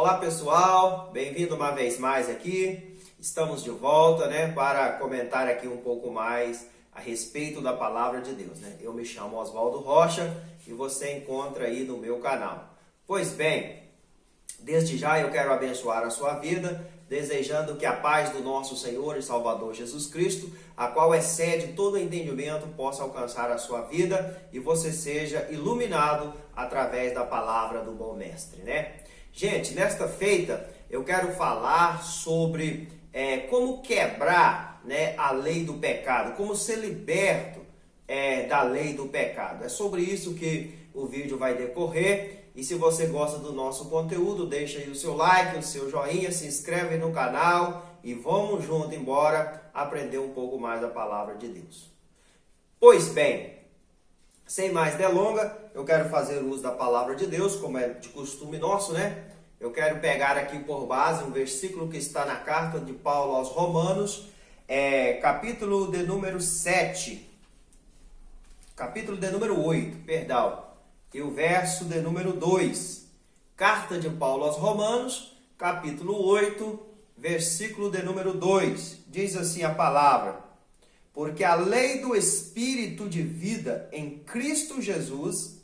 Olá pessoal, bem-vindo uma vez mais aqui. Estamos de volta, para comentar aqui um pouco mais a respeito da palavra de Deus, Eu me chamo Oswaldo Rocha e você encontra aí no meu canal. Pois bem, desde já eu quero abençoar a sua vida, desejando que a paz do nosso Senhor e Salvador Jesus Cristo, a qual excede todo entendimento, possa alcançar a sua vida e você seja iluminado através da palavra do bom mestre, Gente, nesta feita eu quero falar sobre como quebrar a lei do pecado, como ser liberto da lei do pecado. É sobre isso que o vídeo vai decorrer. E se você gosta do nosso conteúdo, deixa aí o seu like, o seu joinha, se inscreve no canal e vamos junto embora aprender um pouco mais da palavra de Deus. Pois bem, sem mais delonga, eu quero fazer uso da palavra de Deus, como é de costume nosso, Eu quero pegar aqui por base um versículo que está na carta de Paulo aos Romanos, capítulo de número 7, capítulo de número 8, perdão. E o verso de número 2, carta de Paulo aos Romanos, capítulo 8, versículo de número 2, diz assim a palavra: porque a lei do Espírito de vida em Cristo Jesus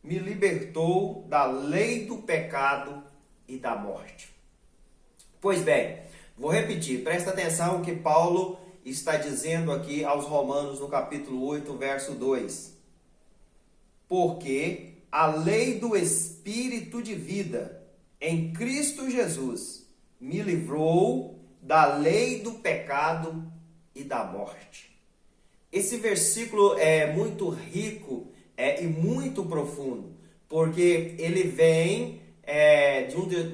me libertou da lei do pecado e da morte. Pois bem, vou repetir, presta atenção o que Paulo está dizendo aqui aos Romanos no capítulo 8, verso 2. Porque a lei do Espírito de vida em Cristo Jesus me livrou da lei do pecado e da morte. Esse versículo é muito rico e muito profundo, porque ele vem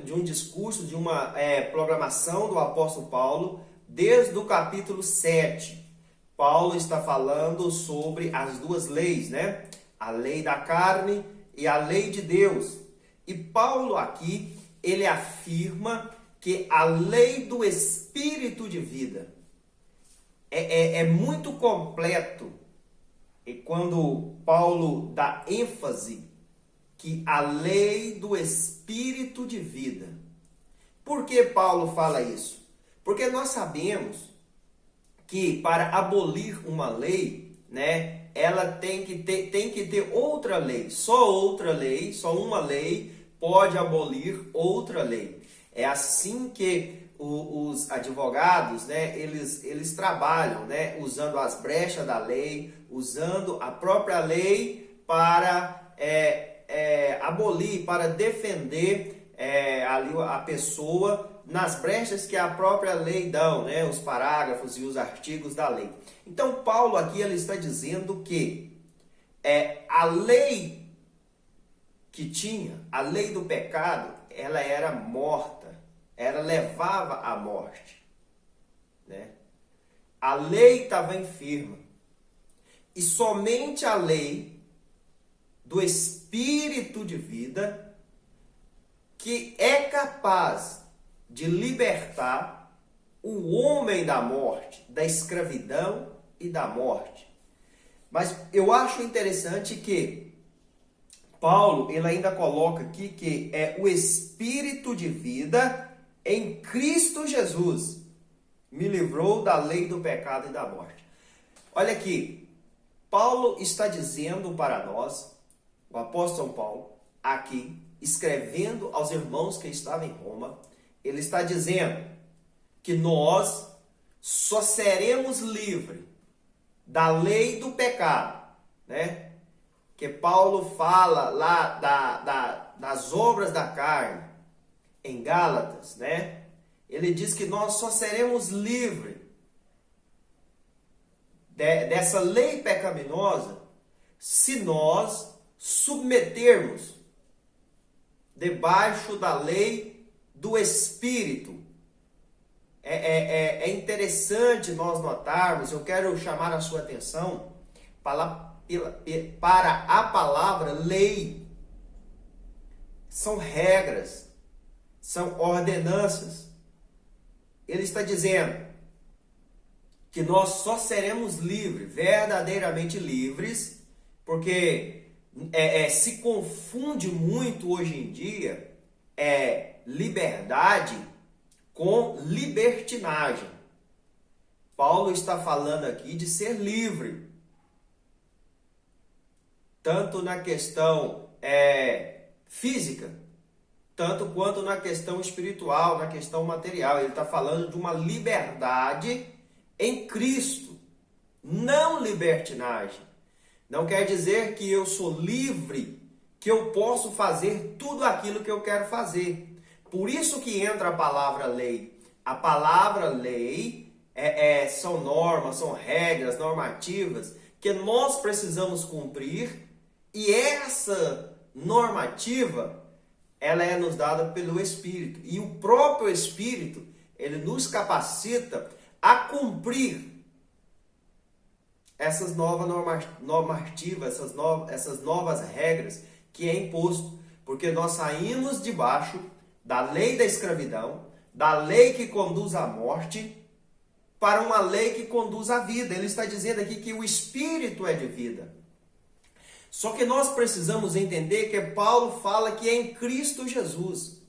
de um discurso, de uma programação do apóstolo Paulo, desde o capítulo 7. Paulo está falando sobre as duas leis, A lei da carne e a lei de Deus. E Paulo aqui, ele afirma que a lei do Espírito de vida é muito completo. E quando Paulo dá ênfase que a lei do Espírito de vida. Por que Paulo fala isso? Porque nós sabemos que para abolir uma lei, ela tem que ter outra lei. Só uma lei pode abolir outra lei. É assim que os advogados, eles trabalham, usando as brechas da lei, usando a própria lei para abolir, para defender ali a pessoa nas brechas que a própria lei dão, os parágrafos e os artigos da lei. Então Paulo aqui ele está dizendo que a lei que tinha, a lei do pecado, ela era morta, ela levava à morte, A lei estava enferma e somente a lei do Espírito de vida que é capaz de libertar o homem da morte, da escravidão e da morte. Mas eu acho interessante que Paulo ele ainda coloca aqui que é o Espírito de vida em Cristo Jesus me livrou da lei do pecado e da morte. Olha aqui, Paulo está dizendo para nós, o apóstolo Paulo, aqui, escrevendo aos irmãos que estavam em Roma, ele está dizendo que nós só seremos livres da lei do pecado, Que Paulo fala lá das obras da carne, em Gálatas, Ele diz que nós só seremos livres dessa lei pecaminosa se nós submetermos debaixo da lei do Espírito. É interessante nós notarmos, eu quero chamar a sua atenção para a palavra lei. São regras, são ordenanças. Ele está dizendo que nós só seremos livres, verdadeiramente livres, porque se confunde muito hoje em dia liberdade com libertinagem. Paulo está falando aqui de ser livre, tanto na questão física, tanto quanto na questão espiritual, na questão material. Ele está falando de uma liberdade em Cristo, não libertinagem. Não quer dizer que eu sou livre, que eu posso fazer tudo aquilo que eu quero fazer. Por isso que entra a palavra lei. A palavra lei são normas, são regras, normativas que nós precisamos cumprir, e essa normativa ela é nos dada pelo Espírito. E o próprio Espírito, ele nos capacita a cumprir essas novas normativas, essas novas regras que é imposto. Porque nós saímos debaixo da lei da escravidão, da lei que conduz à morte, para uma lei que conduz à vida. Ele está dizendo aqui que o Espírito é de vida. Só que nós precisamos entender que Paulo fala que é em Cristo Jesus.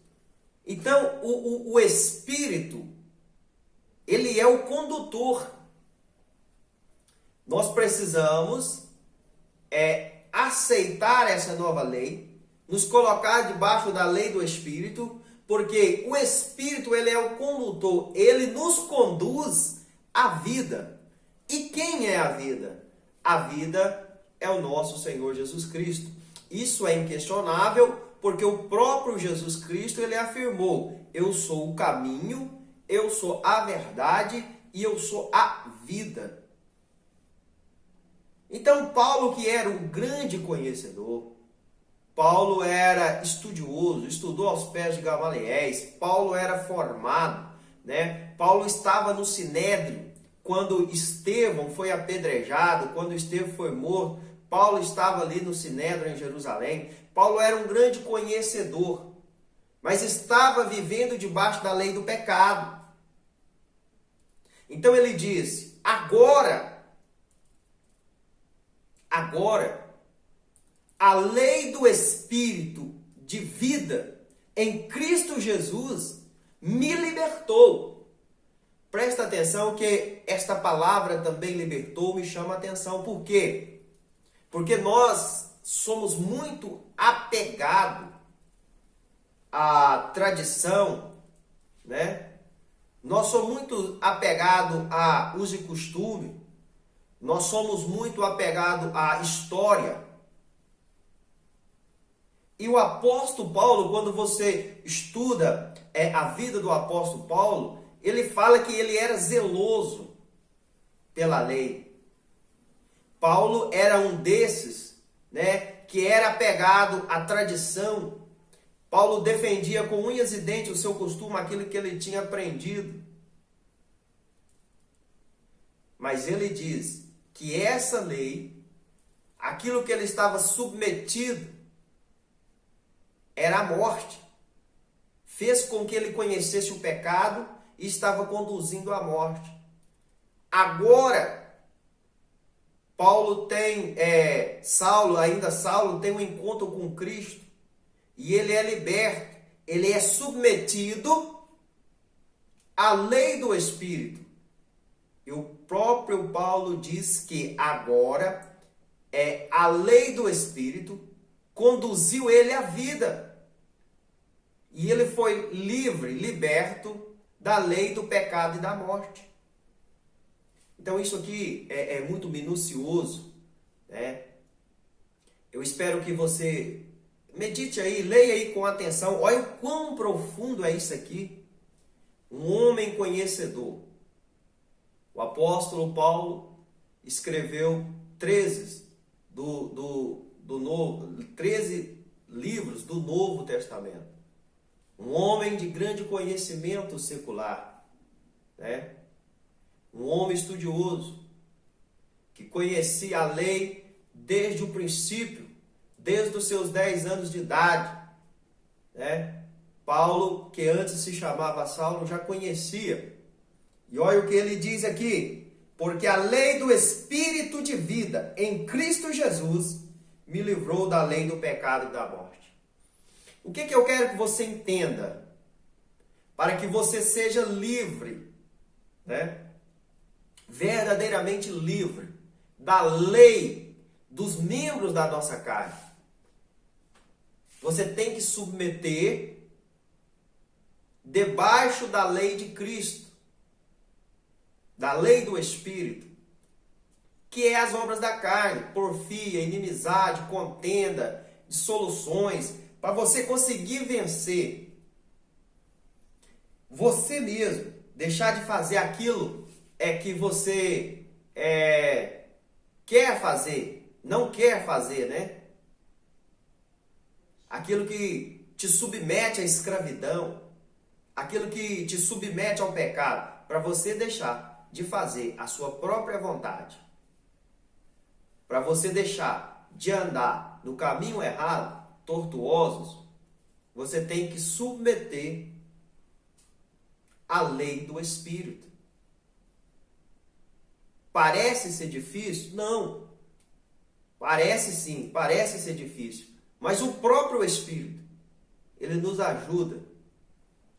Então, o Espírito, ele é o condutor. Nós precisamos aceitar essa nova lei, nos colocar debaixo da lei do Espírito, porque o Espírito, ele é o condutor, ele nos conduz à vida. E quem é a vida? A vida é o nosso Senhor Jesus Cristo. Isso é inquestionável, porque o próprio Jesus Cristo, ele afirmou: eu sou o caminho, eu sou a verdade e eu sou a vida. Então, Paulo, que era um grande conhecedor, Paulo era estudioso, estudou aos pés de Gamaliel, Paulo era formado, né? Paulo estava no Sinédrio quando Estevão foi apedrejado, quando Estevão foi morto. Paulo estava ali no Sinédrio em Jerusalém. Paulo era um grande conhecedor, mas estava vivendo debaixo da lei do pecado. Então ele diz: agora, a lei do Espírito de vida em Cristo Jesus me libertou. Presta atenção que esta palavra também libertou, me chama a atenção. Por quê? Porque nós somos muito apegados à tradição, né? Nós somos muito apegados a uso e costume. Nós somos muito apegados à história. E o apóstolo Paulo, quando você estuda a vida do apóstolo Paulo, ele fala que ele era zeloso pela lei. Paulo era um desses, né, que era apegado à tradição. Paulo defendia com unhas e dentes o seu costume, aquilo que ele tinha aprendido. Mas ele diz que essa lei, aquilo que ele estava submetido, era a morte. Fez com que ele conhecesse o pecado e estava conduzindo à morte. Agora, Saulo tem um encontro com Cristo e ele é liberto, ele é submetido à lei do Espírito. E o próprio Paulo diz que agora a lei do Espírito conduziu ele à vida. E ele foi livre, liberto da lei do pecado e da morte. Então isso aqui é muito minucioso, né? Eu espero que você medite aí, leia aí com atenção. Olha o quão profundo é isso aqui. Um homem conhecedor. O apóstolo Paulo escreveu 13 livros do Novo Testamento. Um homem de grande conhecimento secular, né? Um homem estudioso, que conhecia a lei desde o princípio, desde os seus 10 anos de idade, né? Paulo, que antes se chamava Saulo, já conhecia. E olha o que ele diz aqui: porque a lei do Espírito de vida em Cristo Jesus me livrou da lei do pecado e da morte. O que eu quero que você entenda? Para que você seja livre, né? Verdadeiramente livre da lei dos membros da nossa carne. Você tem que submeter debaixo da lei de Cristo, da lei do Espírito, que é as obras da carne, porfia, inimizade, contenda, dissoluções, para você conseguir vencer você mesmo, deixar de fazer aquilo que você quer fazer, não quer fazer, né? Aquilo que te submete à escravidão, aquilo que te submete ao pecado, para você deixar de fazer a sua própria vontade, para você deixar de andar no caminho errado, tortuosos, você tem que submeter a lei do Espírito. Parece ser difícil? Não. Parece sim, parece ser difícil. Mas o próprio Espírito, ele nos ajuda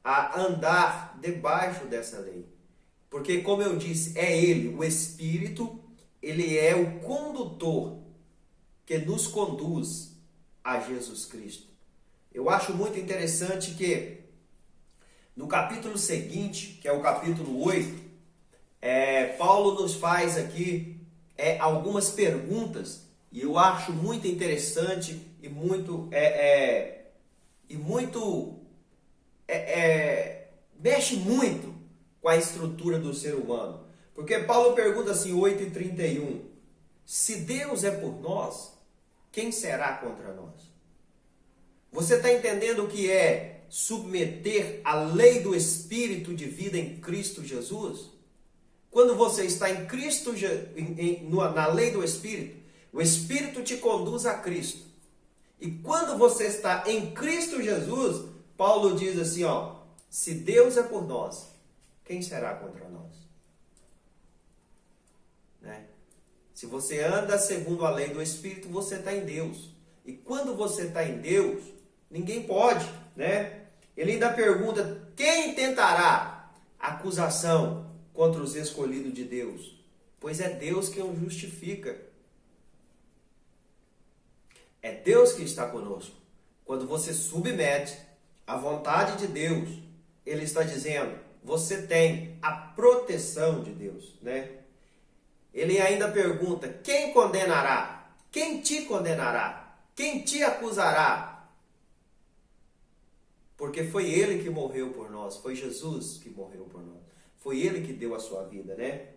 a andar debaixo dessa lei. Porque, como eu disse, é ele, o Espírito, ele é o condutor que nos conduz a Jesus Cristo. Eu acho muito interessante que no capítulo seguinte, que é o capítulo 8, Paulo nos faz aqui algumas perguntas, e eu acho muito interessante e mexe muito com a estrutura do ser humano. Porque Paulo pergunta assim, 8:31, se Deus é por nós, quem será contra nós? Você está entendendo o que é submeter a lei do Espírito de vida em Cristo Jesus? Quando você está em Cristo, na lei do Espírito, o Espírito te conduz a Cristo. E quando você está em Cristo Jesus, Paulo diz assim, se Deus é por nós, quem será contra nós? Né? Se você anda segundo a lei do Espírito, você está em Deus. E quando você está em Deus, ninguém pode, né? Ele ainda pergunta, quem tentará acusação contra os escolhidos de Deus? Pois é Deus quem os justifica. É Deus que está conosco. Quando você submete à vontade de Deus, Ele está dizendo, você tem a proteção de Deus, né? Ele ainda pergunta, quem condenará? Quem te condenará? Quem te acusará? Porque foi Ele que morreu por nós, foi Jesus que morreu por nós. Foi Ele que deu a sua vida, né?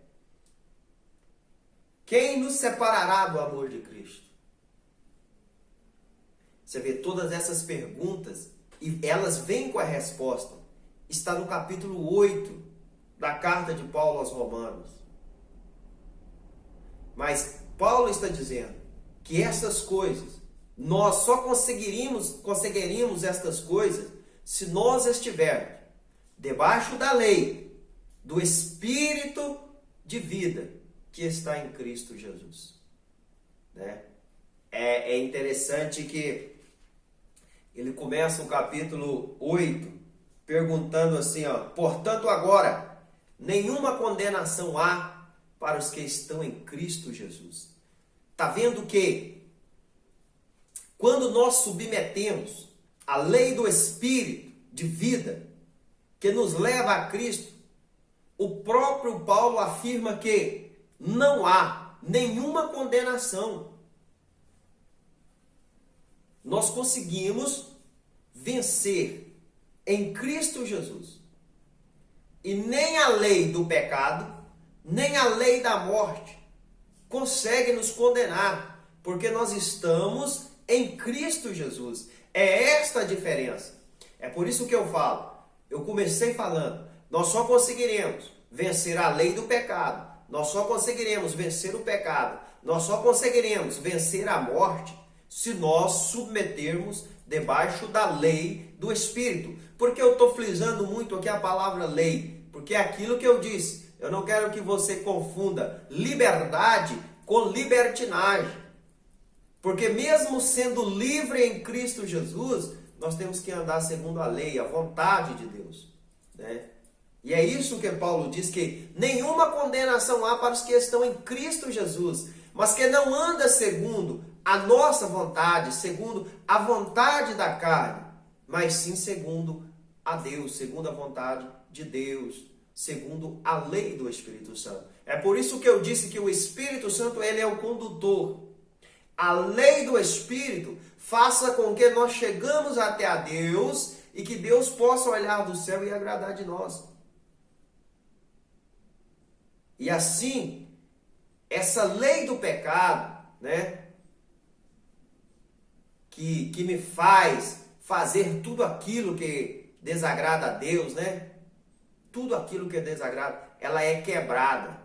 Quem nos separará do amor de Cristo? Você vê todas essas perguntas e elas vêm com a resposta. Está no capítulo 8 da carta de Paulo aos Romanos. Mas Paulo está dizendo que essas coisas, nós só conseguiríamos estas coisas se nós estivermos debaixo da lei do Espírito de vida que está em Cristo Jesus. Né? É interessante que ele começa o capítulo 8 perguntando assim, portanto agora, nenhuma condenação há para os que estão em Cristo Jesus. Está vendo que quando nós submetemos a lei do Espírito de vida, que nos leva a Cristo, o próprio Paulo afirma que não há nenhuma condenação. Nós conseguimos vencer em Cristo Jesus. E nem a lei do pecado, nem a lei da morte consegue nos condenar, porque nós estamos em Cristo Jesus. É esta a diferença. É por isso que eu falo, eu comecei falando, nós só conseguiremos vencer a lei do pecado, nós só conseguiremos vencer o pecado, nós só conseguiremos vencer a morte se nós submetermos debaixo da lei do Espírito. Por que eu estou frisando muito aqui a palavra lei? Porque é aquilo que eu disse, eu não quero que você confunda liberdade com libertinagem. Porque mesmo sendo livre em Cristo Jesus, nós temos que andar segundo a lei, a vontade de Deus, né? E é isso que Paulo diz, que nenhuma condenação há para os que estão em Cristo Jesus, mas que não anda segundo a nossa vontade, segundo a vontade da carne, mas sim segundo a Deus, segundo a vontade de Deus, segundo a lei do Espírito Santo. É por isso que eu disse que o Espírito Santo, ele é o condutor. A lei do Espírito faça com que nós chegamos até a Deus e que Deus possa olhar do céu e agradar de nós. E assim, essa lei do pecado, né, que me faz fazer tudo aquilo que desagrada a Deus, né? Tudo aquilo que desagrada, ela é quebrada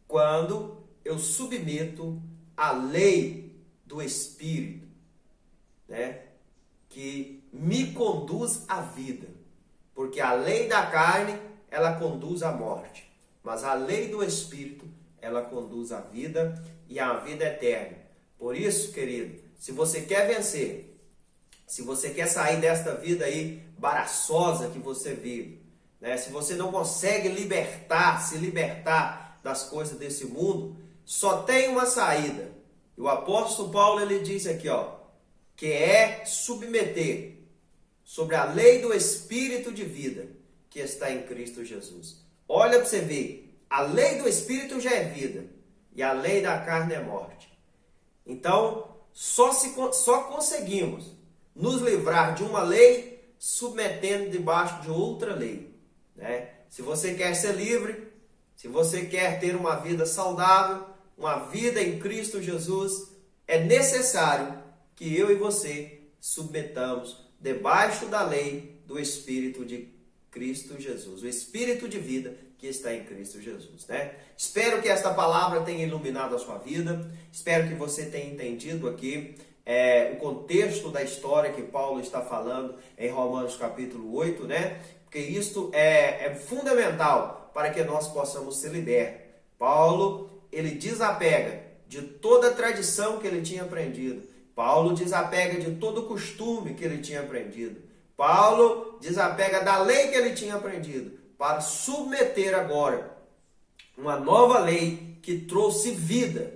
quando eu submeto a lei do Espírito, né? Que me conduz à vida. Porque a lei da carne, ela conduz à morte. Mas a lei do Espírito, ela conduz à vida e à vida eterna. Por isso, querido, se você quer vencer, se você quer sair desta vida aí embaraçosa que você vive, né? Se você não consegue se libertar das coisas desse mundo, só tem uma saída. E o apóstolo Paulo, ele diz aqui, ó, que é submeter sobre a lei do Espírito de vida que está em Cristo Jesus. Olha para você ver, a lei do Espírito já é vida e a lei da carne é morte. Então, só conseguimos nos livrar de uma lei submetendo debaixo de outra lei, né? Se você quer ser livre, se você quer ter uma vida saudável, uma vida em Cristo Jesus, é necessário que eu e você submetamos debaixo da lei do Espírito de Cristo Jesus, o Espírito de vida que está em Cristo Jesus, né? Espero que esta palavra tenha iluminado a sua vida, espero que você tenha entendido aqui o contexto da história que Paulo está falando em Romanos capítulo 8, né? Porque isto é fundamental para que nós possamos ser libertos. Paulo, ele desapega de toda a tradição que ele tinha aprendido. Paulo desapega de todo o costume que ele tinha aprendido. Paulo desapega da lei que ele tinha aprendido para submeter agora uma nova lei que trouxe vida,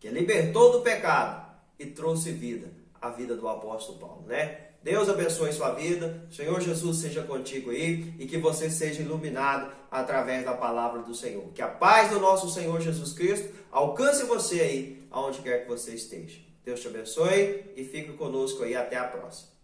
que libertou do pecado e trouxe vida, a vida do apóstolo Paulo, né? Deus abençoe sua vida, o Senhor Jesus seja contigo aí e que você seja iluminado através da palavra do Senhor. Que a paz do nosso Senhor Jesus Cristo alcance você aí, aonde quer que você esteja. Deus te abençoe e fique conosco aí até a próxima.